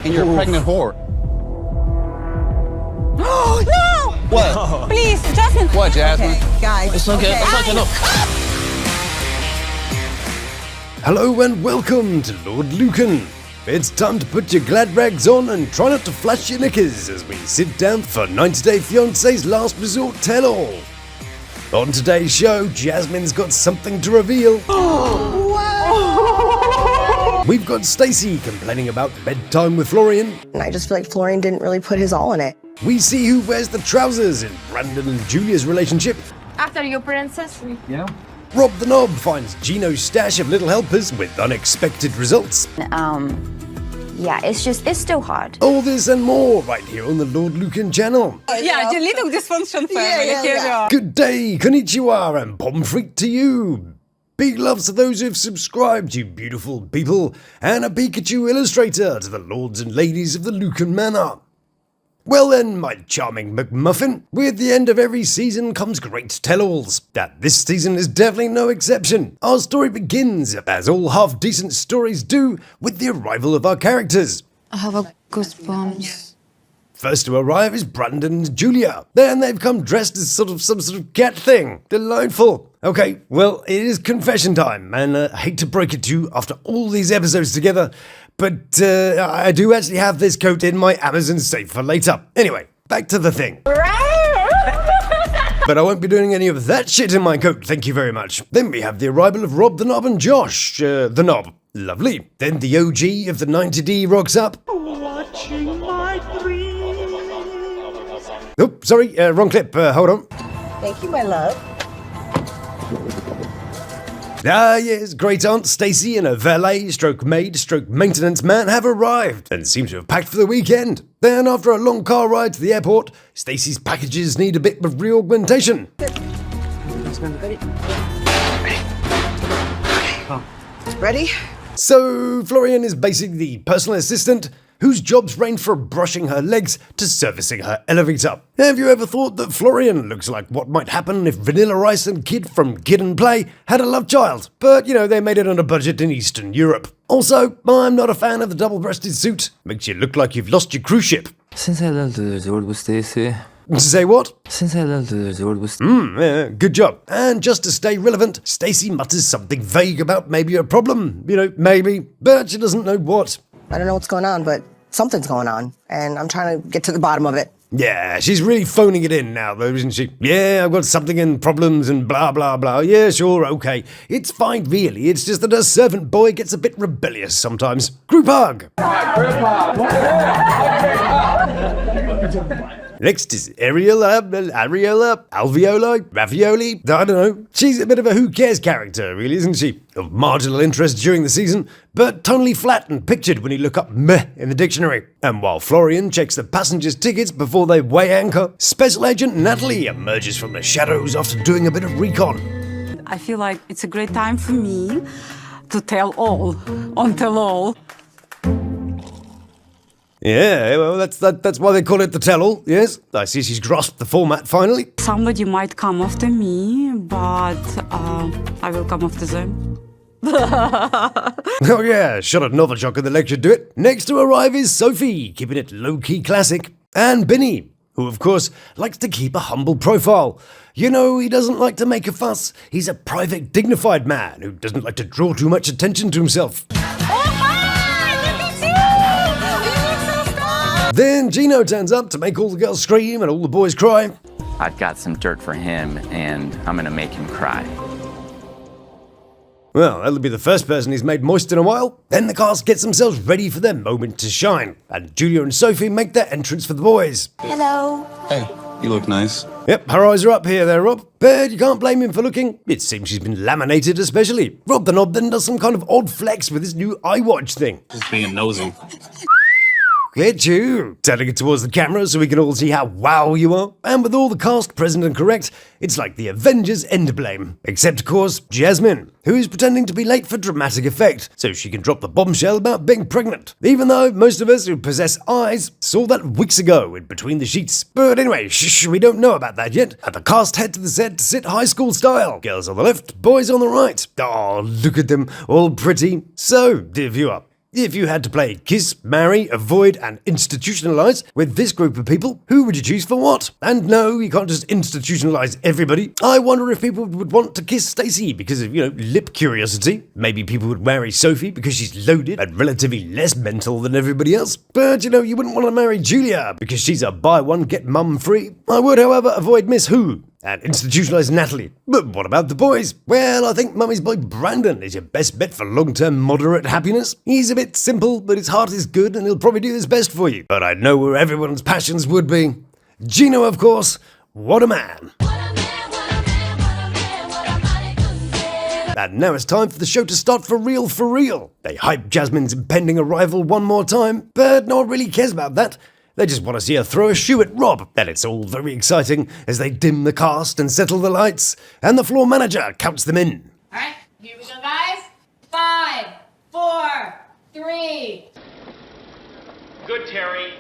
and you're a pregnant whore. Oh, no! What? No. Please, Jasmine. What, Jasmine? Okay, guys. It's okay. Okay. It's okay. Look. Hello and welcome to Lawd Lukan. It's time to put your glad rags on and try not to flash your knickers as we sit down for 90-Day Fiancé's last resort tell-all. On today's show, Jasmine's got something to reveal. We've got Stacey complaining about bedtime with Florian. And I just feel like Florian didn't really put his all in it. We see who wears the trousers in Brandon and Julia's relationship. After you, princess. Yeah. Rob the Knob finds Gino's stash of little helpers with unexpected results. Yeah, it's still hard. All this and more right here on the Lawd Lukan channel. Yeah, the little dysfunction family. Yeah. Good day, konnichiwa, and pomfret to you. Big loves to those who've subscribed, you beautiful people, and a Pikachu illustrator to the lords and ladies of the Lukan Manor. Well then, my charming McMuffin, with the end of every season comes great tell-alls. That this season is definitely no exception. Our story begins, as all half-decent stories do, with the arrival of our characters. I have a goosebumps. First to arrive is Brandon and Julia. Then they've come dressed as some sort of cat thing. Delightful. Okay, well, it is confession time, and I hate to break it to you after all these episodes together, but I do actually have this coat in my Amazon safe for later. Anyway, back to the thing. But I won't be doing any of that shit in my coat, thank you very much. Then we have the arrival of Rob the Knob and Josh, the Knob. Lovely. Then the OG of the 90D rocks up. Watching my dreams. Oh, sorry, wrong clip, hold on. Thank you, my love. Ah yes, great aunt Stacey and her valet, stroke maid, stroke maintenance man have arrived and seem to have packed for the weekend. Then after a long car ride to the airport, Stacey's packages need a bit of reaugmentation. Ready? So Florian is basically the personal assistant whose jobs range from brushing her legs to servicing her elevator. Have you ever thought that Florian looks like what might happen if Vanilla Ice and Kid from Kid and Play had a love child? But, you know, they made it on a budget in Eastern Europe. Also, I'm not a fan of the double-breasted suit. Makes you look like you've lost your cruise ship. Since I left the resort with Stacey. Say what? Since I left the resort with Yeah, good job. And just to stay relevant, Stacey mutters something vague about maybe a problem. You know, maybe, but she doesn't know what. I don't know what's going on, but something's going on, and I'm trying to get to the bottom of it. Yeah, she's really phoning it in now, though, isn't she? Yeah, I've got something and problems and blah, blah, blah. Yeah, sure, okay. It's fine, really. It's just that her servant boy gets a bit rebellious sometimes. Group hug! Next is Ariola, Alveoli, Ravioli, I don't know. She's a bit of a who cares character, really, isn't she? Of marginal interest during the season, but tonally flat and pictured when you look up meh in the dictionary. And while Florian checks the passengers' tickets before they weigh anchor, Special Agent Natalie emerges from the shadows after doing a bit of recon. I feel like it's a great time for me to tell all, on tell all. Yeah, well, that's why they call it the tell-all, yes. I see she's grasped the format finally. Somebody might come after me, but I will come after them. Oh yeah, shot at Novichok in the lecture, do it. Next to arrive is Sophie, keeping it low-key classic. And Benny, who of course likes to keep a humble profile. You know, he doesn't like to make a fuss. He's a private, dignified man who doesn't like to draw too much attention to himself. Then Gino turns up to make all the girls scream and all the boys cry. I've got some dirt for him, and I'm gonna make him cry. Well, that'll be the first person he's made moist in a while. Then the cast gets themselves ready for their moment to shine, and Julia and Sophie make their entrance for the boys. Hello. Hey, you look nice. Yep, her eyes are up here there, Rob. But you can't blame him for looking. It seems she's been laminated especially. Rob the Knob then does some kind of odd flex with his new iWatch thing. Just being nosy. Get you! Turning it towards the camera so we can all see how wow you are. And with all the cast present and correct, it's like the Avengers Endblame. Except, of course, Jasmine, who is pretending to be late for dramatic effect, so she can drop the bombshell about being pregnant. Even though most of us who possess eyes saw that weeks ago in Between the Sheets. But anyway, shh, we don't know about that yet. And the cast head to the set to sit high school style. Girls on the left, boys on the right. Oh, look at them, all pretty. So, dear viewer, If you had to play kiss, marry, avoid, and institutionalize with this group of people, who would you choose for what? And no, you can't just institutionalize everybody. I wonder if people would want to kiss Stacey because of, lip curiosity. Maybe people would marry Sophie because she's loaded and relatively less mental than everybody else. But, you wouldn't want to marry Julia because she's a buy one, get mum free. I would, however, avoid Miss Who and institutionalize Natalie. But what about the boys? Well, I think Mummy's boy Brandon is your best bet for long-term moderate happiness. He's a bit simple, but his heart is good and he'll probably do his best for you. But I know where everyone's passions would be. Gino, of course. What a man. And now it's time for the show to start for real for real. They hype Jasmine's impending arrival one more time, but no one really cares about that. They just want to see her throw a shoe at Rob. And it's all very exciting as they dim the cast and settle the lights, and the floor manager counts them in. All right, here we go, guys. 5, 4, 3. Good, Terry.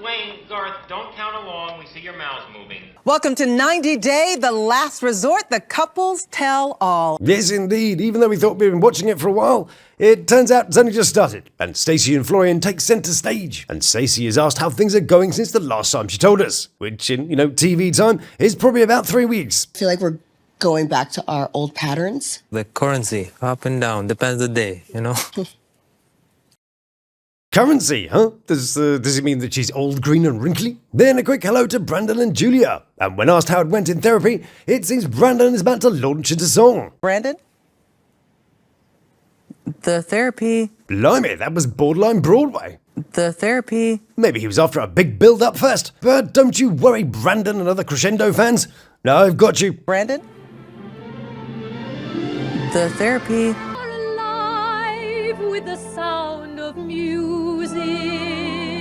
Wayne, Garth, don't count along. We see your mouths moving. Welcome to 90 Day, the last resort, the couples tell all. Yes, indeed. Even though we thought we'd been watching it for a while, it turns out it's only just started. And Stacey and Florian take center stage. And Stacey is asked how things are going since the last time she told us, which in, TV time is probably about 3 weeks. I feel like we're going back to our old patterns. The currency, up and down, depends the day, Currency, huh? Does it mean that she's old, green and wrinkly? Then a quick hello to Brandon and Julia. And when asked how it went in therapy, it seems Brandon is about to launch into song. Brandon? The therapy. Blimey, that was borderline Broadway. The therapy. Maybe he was after a big build-up first. But don't you worry, Brandon and other Crescendo fans. No, I've got you. Brandon? The therapy. With the sound of music.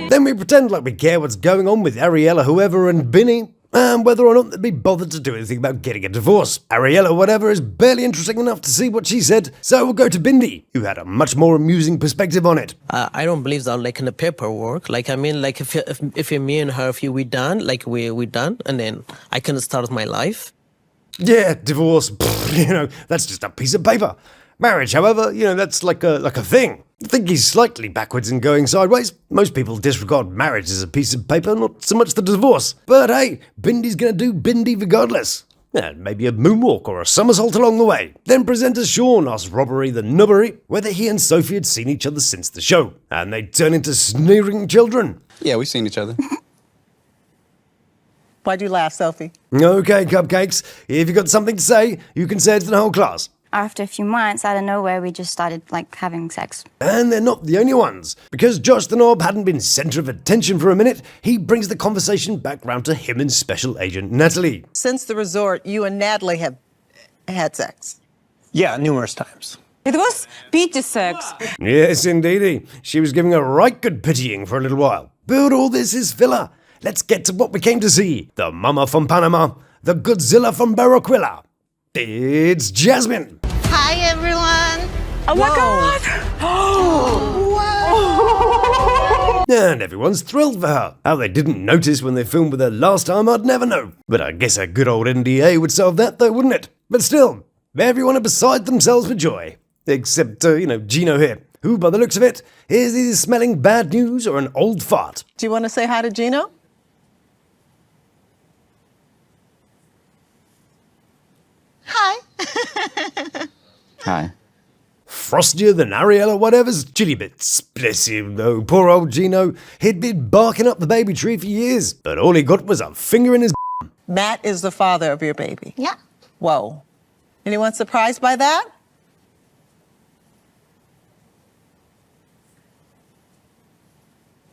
Then we pretend like we care what's going on with Ariella, whoever, and Binny, and whether or not they'd be bothered to do anything about getting a divorce. Ariella, whatever, is barely interesting enough to see what she said, so we'll go to Bindi, who had a much more amusing perspective on it. I don't believe that, in the paperwork. If me and her, if we done, we done, and then I can start my life. Yeah, divorce, that's just a piece of paper. Marriage, however, that's like a thing. I think he's slightly backwards and going sideways. Most people disregard marriage as a piece of paper, not so much the divorce. But hey, Bindi's gonna do Bindi regardless. And maybe a moonwalk or a somersault along the way. Then presenter Sean asks Robbery the Nubbery whether he and Sophie had seen each other since the show. And they turn into sneering children. Yeah, we've seen each other. Why'd you laugh, Sophie? Okay, cupcakes. If you've got something to say, you can say it to the whole class. After a few months, out of nowhere, we just started, having sex. And they're not the only ones. Because Josh the Knob hadn't been centre of attention for a minute, he brings the conversation back round to him and Special Agent Natalie. Since the resort, you and Natalie have had sex. Yeah, numerous times. It was pity sex. Yes, indeedy. She was giving a right good pitying for a little while. But all this is filler. Let's get to what we came to see. The Mama from Panama, the Godzilla from Barranquilla. It's Jasmine. Hi, everyone. Oh my God! And everyone's thrilled for her. How they didn't notice when they filmed with her last time, I'd never know. But I guess a good old NDA would solve that though, wouldn't it? But still, everyone are beside themselves with joy. Except, Gino here, who by the looks of it, is either smelling bad news or an old fart. Do you want to say hi to Gino? Hi. Hi. Frostier than Ariella whatever's chili bits. Bless him though, poor old Gino. He'd been barking up the baby tree for years, but all he got was a finger in his Matt is the father of your baby. Yeah. Whoa. Anyone surprised by that?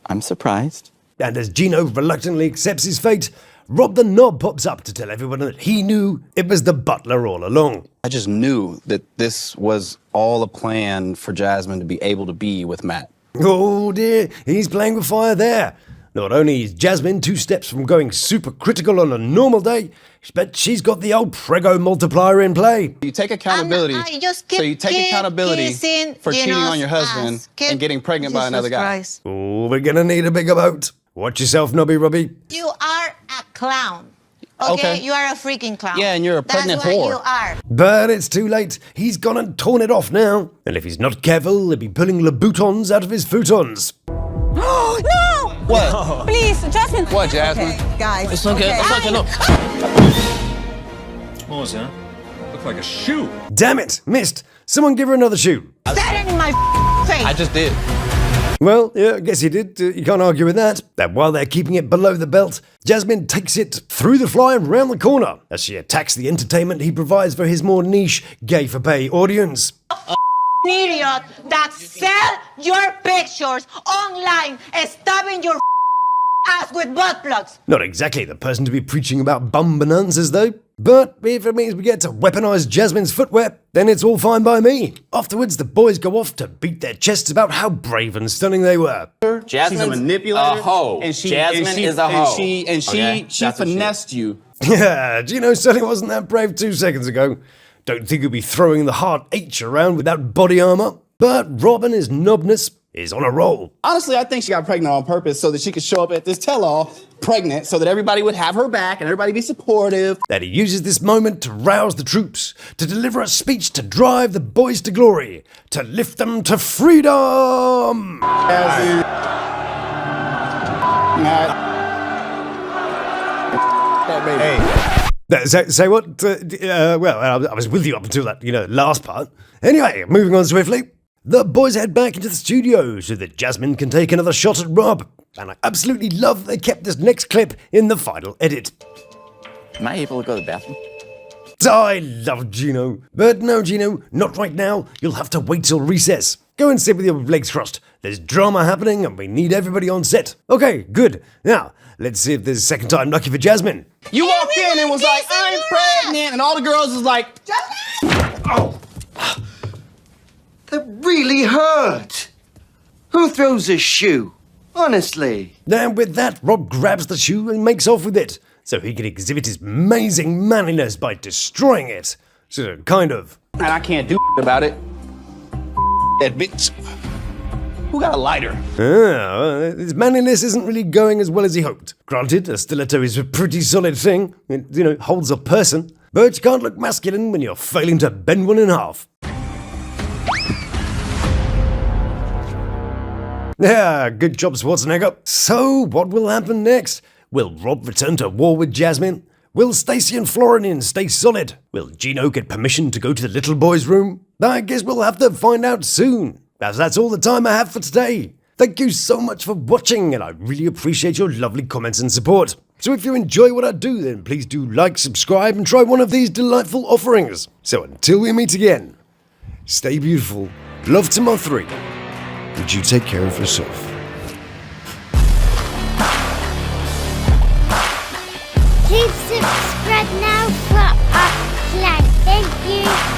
I'm surprised. And as Gino reluctantly accepts his fate, Rob the Knob pops up to tell everyone that he knew it was the butler all along. I just knew that this was all a plan for Jasmine to be able to be with Matt. Oh dear, he's playing with fire there. Not only is Jasmine 2 steps from going super critical on a normal day, but she's got the old prego multiplier in play. You take accountability, so you take accountability for cheating on your husband and getting pregnant by another guy. Oh, we're gonna need a bigger boat. Watch yourself, Nobby Robbie. You are a clown. Okay. You are a freaking clown. Yeah, and you're a pregnant That's what whore. you are. But it's too late. He's gone and torn it off now. And if he's not careful, he'll be pulling Louboutins out of his futons. Oh, no! What? Please, Jasmine. What, Jasmine? Okay, guys. It's okay. It's okay. No. What was that? Looked like a shoe. Damn it, missed. Someone give her another shoe. That in my face. I just did. Well, yeah, I guess he did. You can't argue with that. And while they're keeping it below the belt, Jasmine takes it through the fly and round the corner as she attacks the entertainment he provides for his more niche, gay-for-pay audience. Idiot that sell your pictures online, stabbing your ass with butt plugs. Not exactly the person to be preaching about bum bonanzas, though. But if it means we get to weaponize Jasmine's footwear, then it's all fine by me. Afterwards, the boys go off to beat their chests about how brave and stunning they were. Jasmine's a manipulator. A hoe. Jasmine is a hoe. And she finessed you. Yeah, Gino certainly wasn't that brave 2 seconds ago. Don't think he'll be throwing the hard H around without body armor. But Rob and his knobness is on a roll. Honestly, I think she got pregnant on purpose so that she could show up at this tell-all pregnant so that everybody would have her back and everybody be supportive. That he uses this moment to rouse the troops, to deliver a speech to drive the boys to glory, to lift them to freedom! Say what? Well, I was with you up until that, last part. Anyway, moving on swiftly. The boys head back into the studio so that Jasmine can take another shot at Rob. And I absolutely love they kept this next clip in the final edit. Am I able to go to the bathroom? I love Gino. But no, Gino, not right now. You'll have to wait till recess. Go and sit with your legs crossed. There's drama happening and we need everybody on set. Okay, good. Now, let's see if there's a second time lucky for Jasmine. You walked in and was like, I'm pregnant, and all the girls was like, Oh, that really hurt. Who throws a shoe? Honestly. And with that, Rob grabs the shoe and makes off with it, so he can exhibit his amazing manliness by destroying it. So, kind of. and I can't do about it. That bitch. Who got a lighter? His manliness isn't really going as well as he hoped. Granted, a stiletto is a pretty solid thing. It, holds a person. But you can't look masculine when you're failing to bend one in half. Yeah, good job, Schwarzenegger. So, what will happen next? Will Rob return to war with Jasmine? Will Stacey and Florian stay solid? Will Gino get permission to go to the little boy's room? I guess we'll have to find out soon, as that's all the time I have for today. Thank you so much for watching, and I really appreciate your lovely comments and support. So if you enjoy what I do, then please do like, subscribe, and try one of these delightful offerings. So until we meet again, stay beautiful, love to my 3, and you take care of yourself. Please subscribe now for our flag. Thank you.